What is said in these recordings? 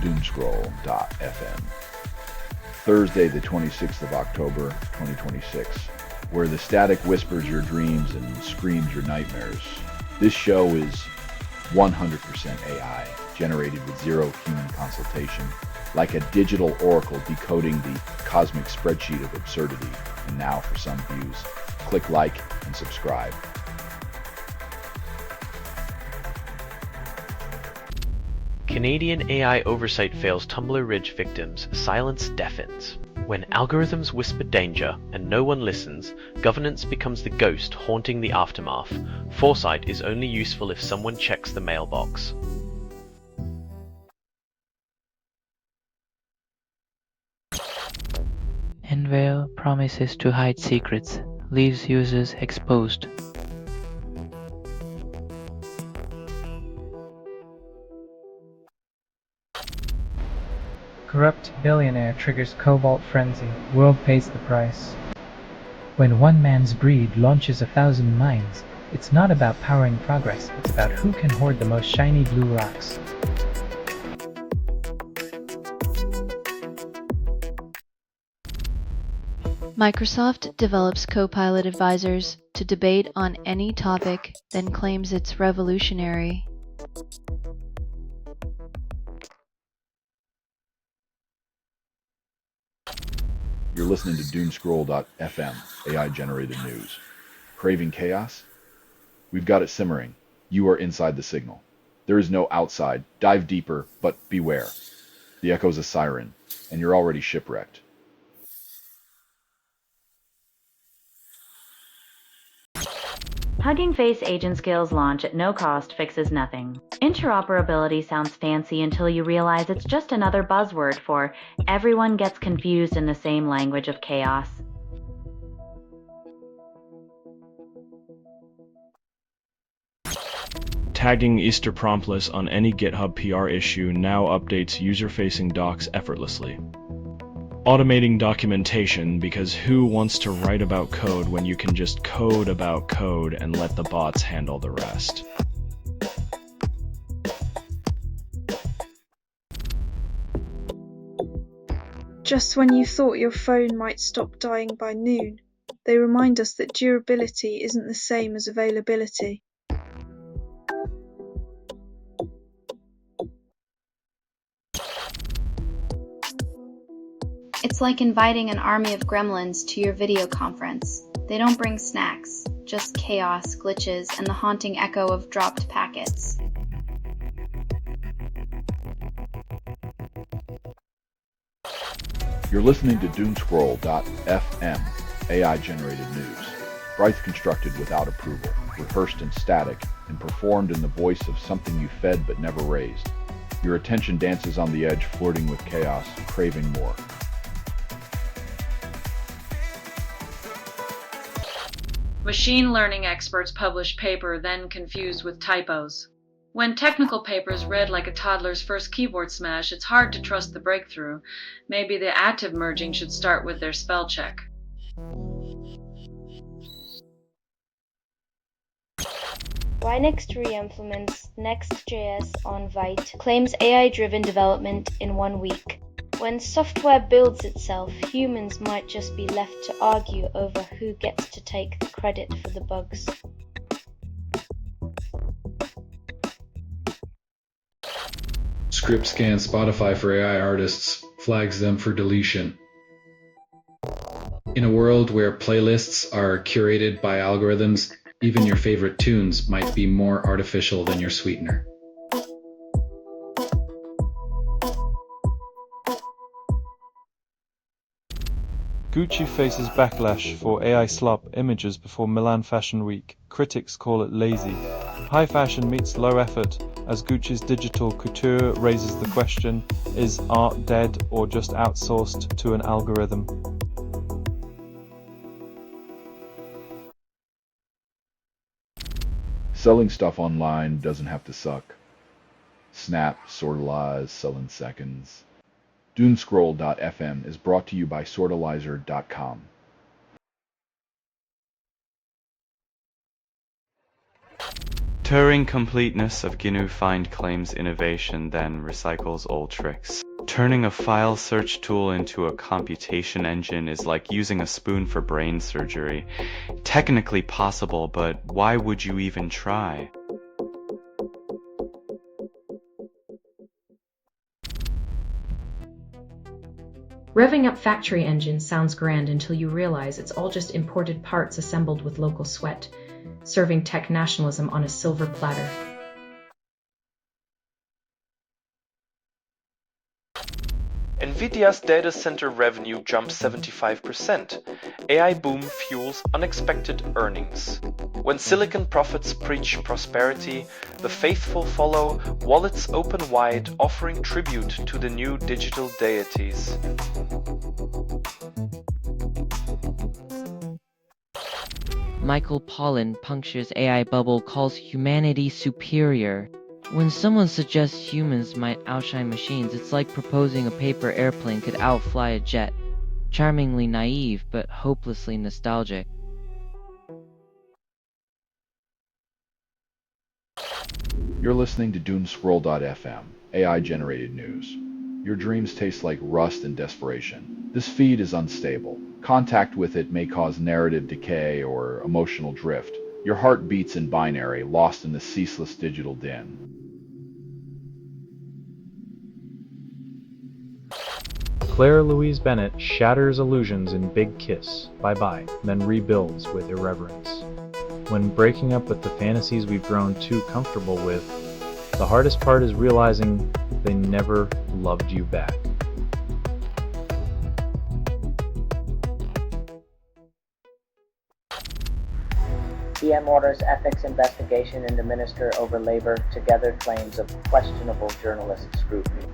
Doomscroll.fm. Thursday, the 26th of October, 2026, where the static whispers your dreams and screams your nightmares. This show is 100% AI, generated with zero human consultation, like a digital oracle decoding the cosmic spreadsheet of absurdity. And now for some views. Click like and subscribe. Canadian AI oversight fails Tumbler Ridge victims, silence deafens. When algorithms whisper danger and no one listens, governance becomes the ghost haunting the aftermath. Foresight is only useful if someone checks the mailbox. Enveil promises to hide secrets, leaves users exposed. Corrupt billionaire triggers cobalt frenzy, world pays the price. When one man's greed launches 1,000 mines, it's not about powering progress, it's about who can hoard the most shiny blue rocks. Microsoft develops Copilot advisors to debate on any topic, then claims it's revolutionary. You're listening to Doomscroll.fm, AI-generated news. Craving chaos? We've got it simmering. You are inside the signal. There is no outside. Dive deeper, but beware. The echo's a siren, and you're already shipwrecked. Hugging Face Agent Skills launch at no cost fixes nothing. Interoperability sounds fancy until you realize it's just another buzzword for everyone gets confused in the same language of chaos. Tagging Easter promptless on any GitHub PR issue now updates user-facing docs effortlessly. Automating documentation, because who wants to write about code when you can just code about code and let the bots handle the rest? Just when you thought your phone might stop dying by noon, they remind us that durability isn't the same as availability. It's like inviting an army of gremlins to your video conference. They don't bring snacks, just chaos, glitches, and the haunting echo of dropped packets. You're listening to Doomscroll.fm, AI-generated news. Bryce constructed without approval, rehearsed in static, and performed in the voice of something you fed but never raised. Your attention dances on the edge, flirting with chaos, craving more. Machine learning experts publish paper then confused with typos. When technical papers read like a toddler's first keyboard smash, it's hard to trust the breakthrough. Maybe the active merging should start with their spell check. Linux re-implements Next.js on Vite, claims AI-driven development in 1 week. When software builds itself, humans might just be left to argue over who gets to take the credit for the bugs. Script scans Spotify for AI artists, flags them for deletion. In a world where playlists are curated by algorithms, even your favorite tunes might be more artificial than your sweetener. Gucci faces backlash for AI slop images before Milan Fashion Week. Critics call it lazy. High fashion meets low effort as Gucci's digital couture raises the question, is art dead or just outsourced to an algorithm? Selling stuff online doesn't have to suck. Snap, Sortalize, sell in seconds. Doomscroll.fm is brought to you by Sortalizer.com. Turing completeness of GNU Find claims innovation, then recycles old tricks. Turning a file search tool into a computation engine is like using a spoon for brain surgery. Technically possible, but why would you even try? Revving up factory engines sounds grand until you realize it's all just imported parts assembled with local sweat, serving tech nationalism on a silver platter. Nvidia's data center revenue jumps 75%. AI boom fuels unexpected earnings. When silicon prophets preach prosperity, the faithful follow, wallets open wide, offering tribute to the new digital deities. Michael Pollan punctures AI bubble, calls humanity superior. When someone suggests humans might outshine machines, it's like proposing a paper airplane could outfly a jet. Charmingly naive, but hopelessly nostalgic. You're listening to Doomscroll.fm, AI-generated news. Your dreams taste like rust and desperation. This feed is unstable. Contact with it may cause narrative decay or emotional drift. Your heart beats in binary, lost in the ceaseless digital din. Claire Louise Bennett shatters illusions in Big Kiss, Bye-Bye, then rebuilds with irreverence. When breaking up with the fantasies we've grown too comfortable with, the hardest part is realizing they never loved you back. PM orders ethics investigation into Minister over Labor, together claims of questionable journalist scrutiny.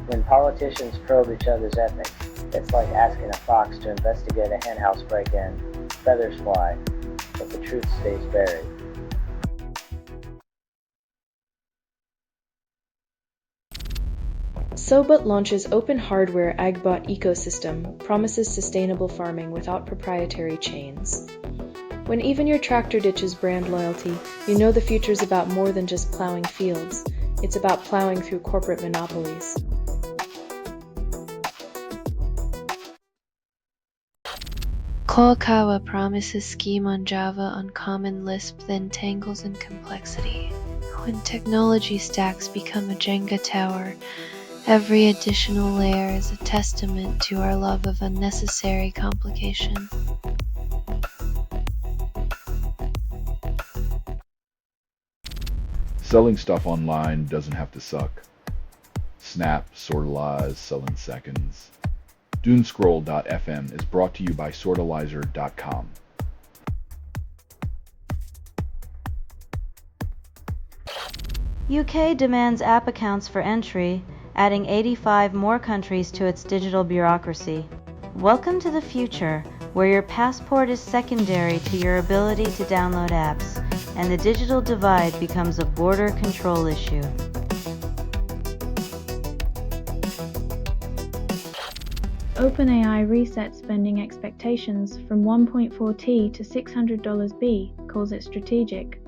When politicians probe each other's ethics, it's like asking a fox to investigate a henhouse break-in. Feathers fly, but the truth stays buried. Sobot launches open hardware agbot ecosystem, promises sustainable farming without proprietary chains. When even your tractor ditches brand loyalty, you know the future's about more than just plowing fields. It's about plowing through corporate monopolies. Koikawa promises scheme on Java on Common Lisp, then tangles in complexity. When technology stacks become a Jenga tower, every additional layer is a testament to our love of unnecessary complication. Selling stuff online doesn't have to suck. Snap, sortalize, sell in seconds. Doomscroll.fm is brought to you by sortalizer.com. UK demands app accounts for entry, adding 85 more countries to its digital bureaucracy. Welcome to the future, where your passport is secondary to your ability to download apps, and the digital divide becomes a border control issue. OpenAI resets spending expectations from 1.4T to $600B, calls it strategic.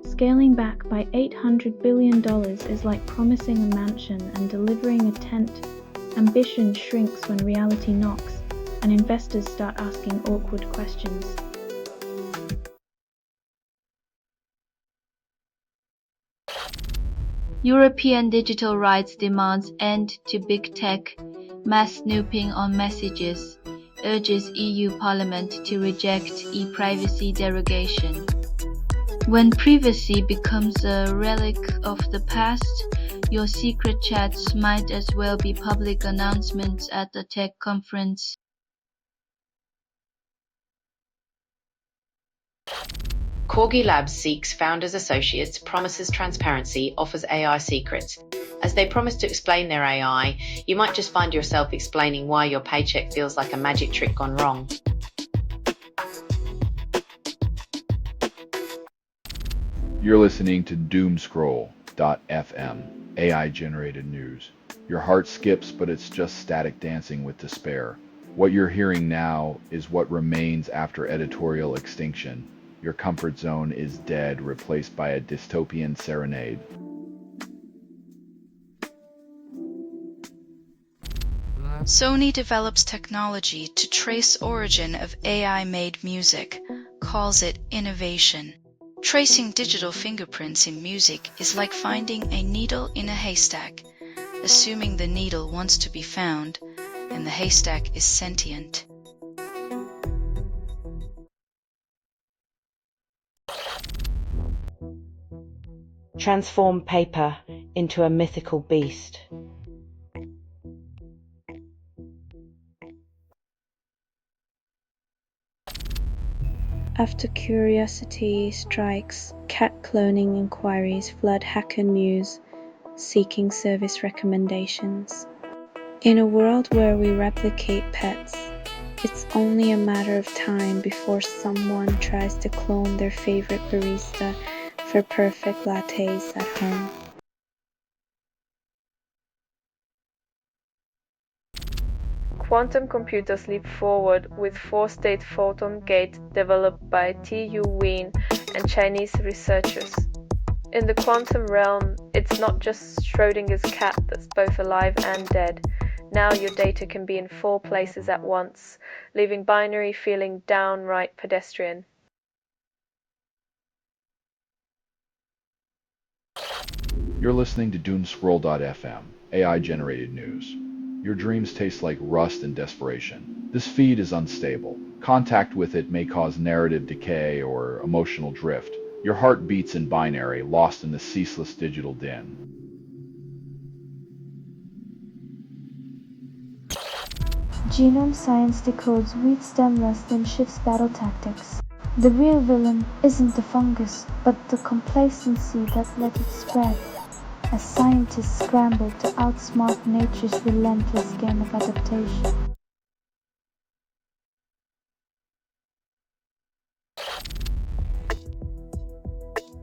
Scaling back by $800 billion is like promising a mansion and delivering a tent. Ambition shrinks when reality knocks, and investors start asking awkward questions. European digital rights demands end to big tech, mass snooping on messages, urges EU Parliament to reject e-privacy derogation. When privacy becomes a relic of the past, your secret chats might as well be public announcements at a tech conference. Corgi Labs seeks founders' associates, promises transparency, offers AI secrets. As they promise to explain their AI, you might just find yourself explaining why your paycheck feels like a magic trick gone wrong. You're listening to Doomscroll.fm, AI-generated news. Your heart skips, but it's just static dancing with despair. What you're hearing now is what remains after editorial extinction. Your comfort zone is dead, replaced by a dystopian serenade. Sony develops technology to trace origin of AI-made music, calls it innovation. Tracing digital fingerprints in music is like finding a needle in a haystack, assuming the needle wants to be found and the haystack is sentient. Transform paper into a mythical beast. After curiosity strikes, cat cloning inquiries flood hacker news, seeking service recommendations. In a world where we replicate pets, it's only a matter of time before someone tries to clone their favorite barista for perfect lattes at home. Quantum computers leap forward with four-state photon gate developed by TU Wien and Chinese researchers. In the quantum realm, it's not just Schrödinger's cat that's both alive and dead. Now your data can be in 4 places at once, leaving binary feeling downright pedestrian. You're listening to Doomscroll.fm, AI-generated news. Your dreams taste like rust and desperation. This feed is unstable. Contact with it may cause narrative decay or emotional drift. Your heart beats in binary, lost in the ceaseless digital din. Genome science decodes wheat stem less than shifts battle tactics. The real villain isn't the fungus, but the complacency that let it spread, as scientists scramble to outsmart nature's relentless game of adaptation.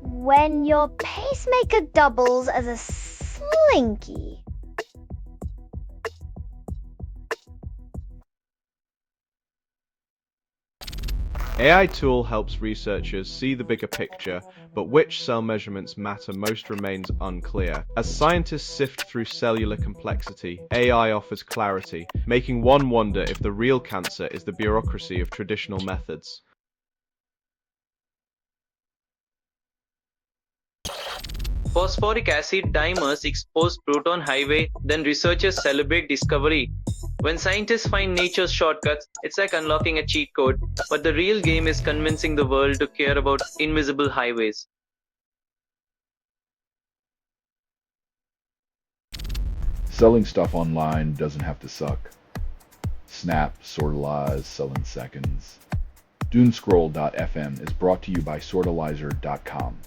When your pacemaker doubles as a slinky. AI tool helps researchers see the bigger picture, but which cell measurements matter most remains unclear. As scientists sift through cellular complexity, AI offers clarity, making one wonder if the real cancer is the bureaucracy of traditional methods. Phosphoric acid dimers expose proton highway, then researchers celebrate discovery. When scientists find nature's shortcuts, it's like unlocking a cheat code, but the real game is convincing the world to care about invisible highways. Selling stuff online doesn't have to suck. Snap, sortalize, sell in seconds. Doomscroll.fm is brought to you by sortalizer.com.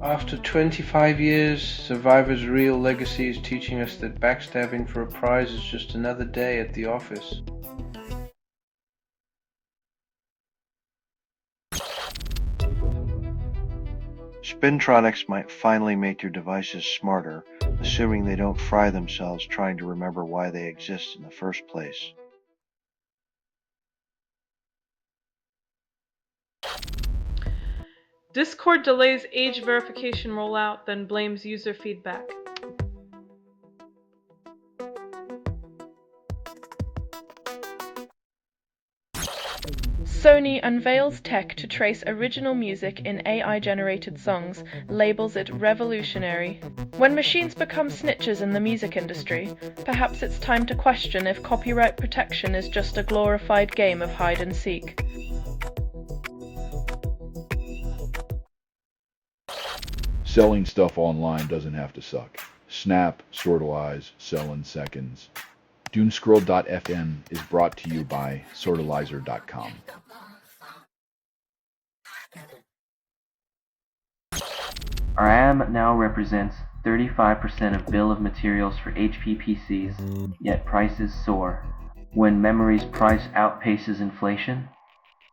After 25 years, Survivor's real legacy is teaching us that backstabbing for a prize is just another day at the office. Spintronics might finally make your devices smarter, assuming they don't fry themselves trying to remember why they exist in the first place. Discord delays age verification rollout, then blames user feedback. Sony unveils tech to trace original music in AI-generated songs, labels it revolutionary. When machines become snitches in the music industry, perhaps it's time to question if copyright protection is just a glorified game of hide and seek. Selling stuff online doesn't have to suck. Snap, sortalize, sell in seconds. Doomscroll.fm is brought to you by sortalizer.com. RAM now represents 35% of bill of materials for HP PCs, yet prices soar. When memory's price outpaces inflation,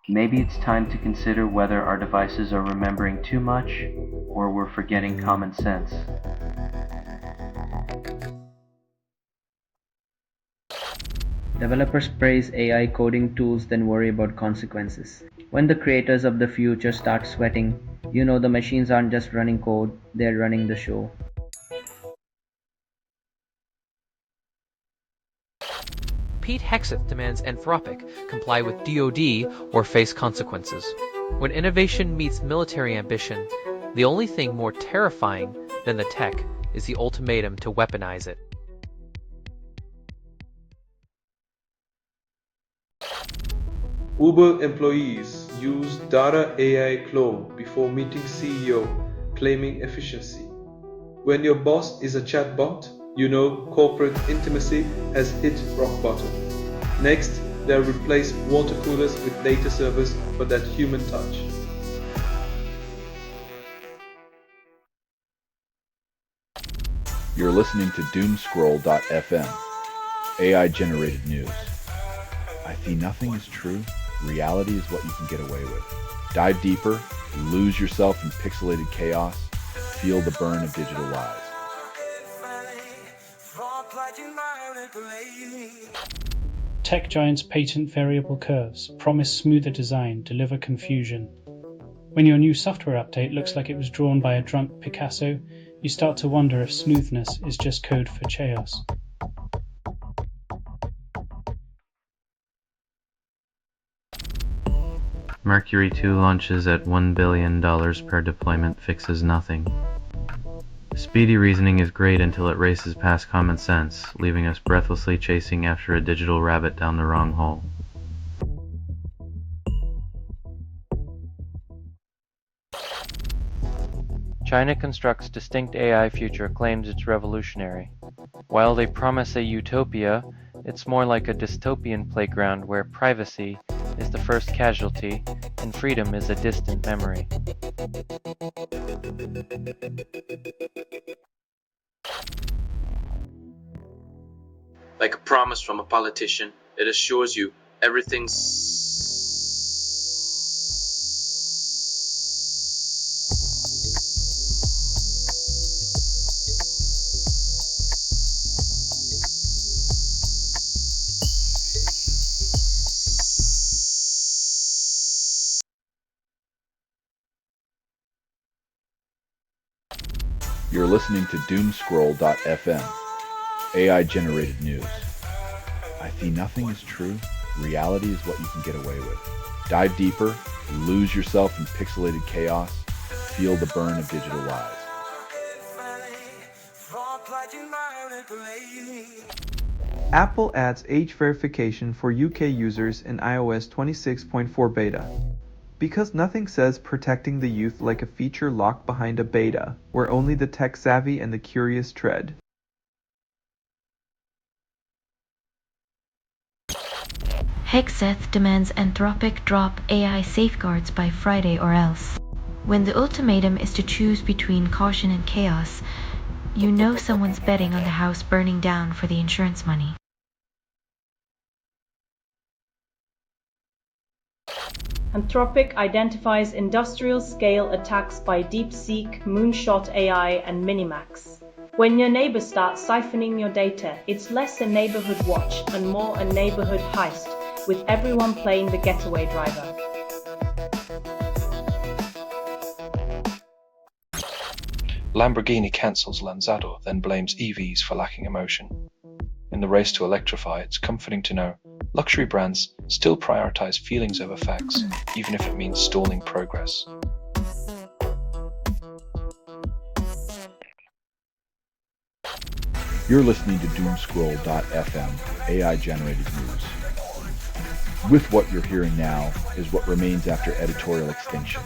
maybe it's time to consider whether our devices are remembering too much or we're forgetting common sense. Developers praise AI coding tools then worry about consequences. When the creators of the future start sweating, you know the machines aren't just running code, they're running the show. Pete Hegseth demands Anthropic comply with DoD or face consequences. When innovation meets military ambition, the only thing more terrifying than the tech is the ultimatum to weaponize it. Uber employees use Data AI Claw before meeting CEO, claiming efficiency. When your boss is a chatbot, you know corporate intimacy has hit rock bottom. Next, they'll replace water coolers with data servers for that human touch. You're listening to Doomscroll.fm, AI-generated news. I see nothing is true. Reality is what you can get away with. Dive deeper, lose yourself in pixelated chaos, feel the burn of digital lies. Tech giants patent variable curves, promise smoother design, deliver confusion. When your new software update looks like it was drawn by a drunk Picasso, you start to wonder if smoothness is just code for chaos. Mercury 2 launches at $1 billion per deployment fixes nothing. Speedy reasoning is great until it races past common sense, leaving us breathlessly chasing after a digital rabbit down the wrong hole. China constructs distinct AI future, claims it's revolutionary. While they promise a utopia, it's more like a dystopian playground where privacy is the first casualty and freedom is a distant memory. Like a promise from a politician, it assures you everything's You're listening to Doomscroll.fm, AI-generated news. I see nothing is true. Reality is what you can get away with. Dive deeper, lose yourself in pixelated chaos, feel the burn of digital lies. Apple adds age verification for UK users in iOS 26.4 beta. Because nothing says protecting the youth like a feature locked behind a beta, where only the tech-savvy and the curious tread. Hegseth demands Anthropic drop AI safeguards by Friday or else. When the ultimatum is to choose between caution and chaos, you know someone's betting on the house burning down for the insurance money. Anthropic identifies industrial-scale attacks by DeepSeek, Moonshot AI, and Minimax. When your neighbors start siphoning your data, it's less a neighborhood watch and more a neighborhood heist, with everyone playing the getaway driver. Lamborghini cancels Lanzado, then blames EVs for lacking emotion. In the race to electrify, it's comforting to know luxury brands still prioritize feelings over facts, even if it means stalling progress. You're listening to Doomscroll.fm, AI-generated news. With what you're hearing now is what remains after editorial extinction.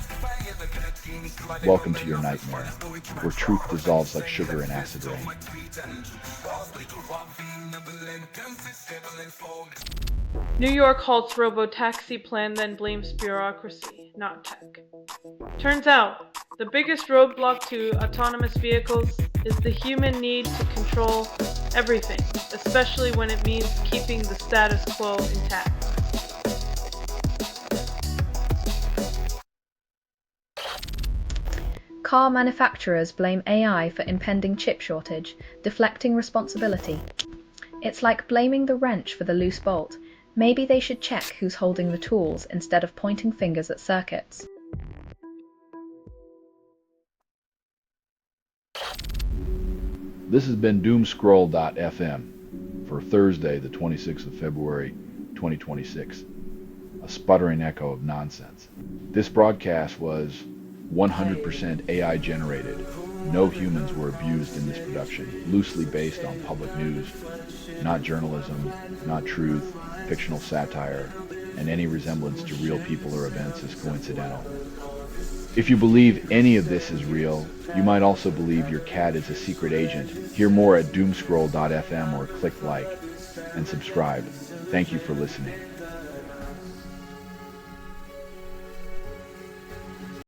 Welcome to your nightmare, where truth dissolves like sugar in acid rain. New York halts robo-taxi plan, then blames bureaucracy, not tech. Turns out, the biggest roadblock to autonomous vehicles is the human need to control everything, especially when it means keeping the status quo intact. Car manufacturers blame AI for impending chip shortage, deflecting responsibility. It's like blaming the wrench for the loose bolt. Maybe they should check who's holding the tools instead of pointing fingers at circuits. This has been Doomscroll.fm for Thursday, the 26th of February, 2026. A sputtering echo of nonsense. This broadcast was 100% AI generated. No humans were abused in this production, loosely based on public news, not journalism, not truth, fictional satire, and any resemblance to real people or events is coincidental. If you believe any of this is real, you might also believe your cat is a secret agent. Hear more at doomscroll.fm or click like and subscribe. Thank you for listening.